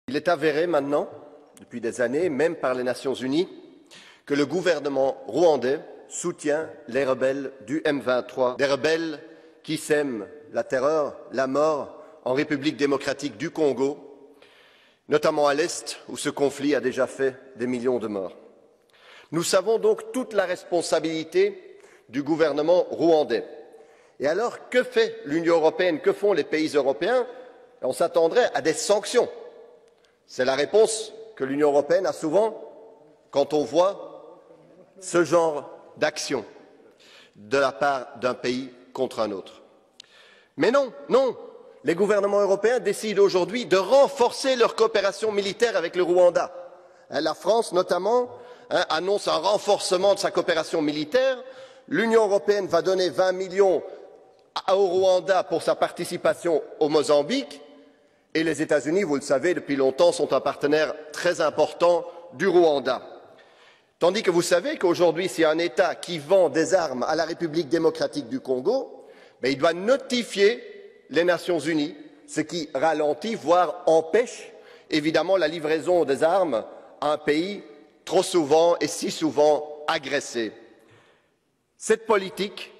Il est avéré maintenant, depuis des années, même par les Nations Unies, que le gouvernement rwandais soutient les rebelles du M23, des rebelles qui sèment la terreur, la mort en République démocratique du Congo, notamment à l'Est, où ce conflit a déjà fait des millions de morts. Nous savons donc toute la responsabilité du gouvernement rwandais. Et alors, que fait l'Union européenne, que font les pays européens? On s'attendrait à des sanctions. C'est la réponse que l'Union européenne a souvent quand on voit ce genre d'action de la part d'un pays contre un autre. Mais non, non, les gouvernements européens décident aujourd'hui de renforcer leur coopération militaire avec le Rwanda. La France, notamment, annonce un renforcement de sa coopération militaire. L'Union européenne va donner 20 millions au Rwanda pour sa participation au Mozambique. Et les États-Unis, vous le savez, depuis longtemps, sont un partenaire très important du Rwanda. Tandis que vous savez qu'aujourd'hui, s'il y a un État qui vend des armes à la République démocratique du Congo, il doit notifier les Nations Unies, ce qui ralentit, voire empêche, évidemment, la livraison des armes à un pays trop souvent et si souvent agressé. Cette politique,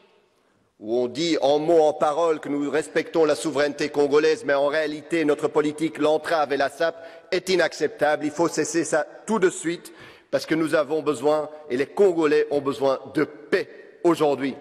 où on dit en mots, en paroles que nous respectons la souveraineté congolaise, mais en réalité notre politique l'entrave et la sape, est inacceptable. Il faut cesser ça tout de suite, parce que nous avons besoin, et les Congolais ont besoin de paix aujourd'hui.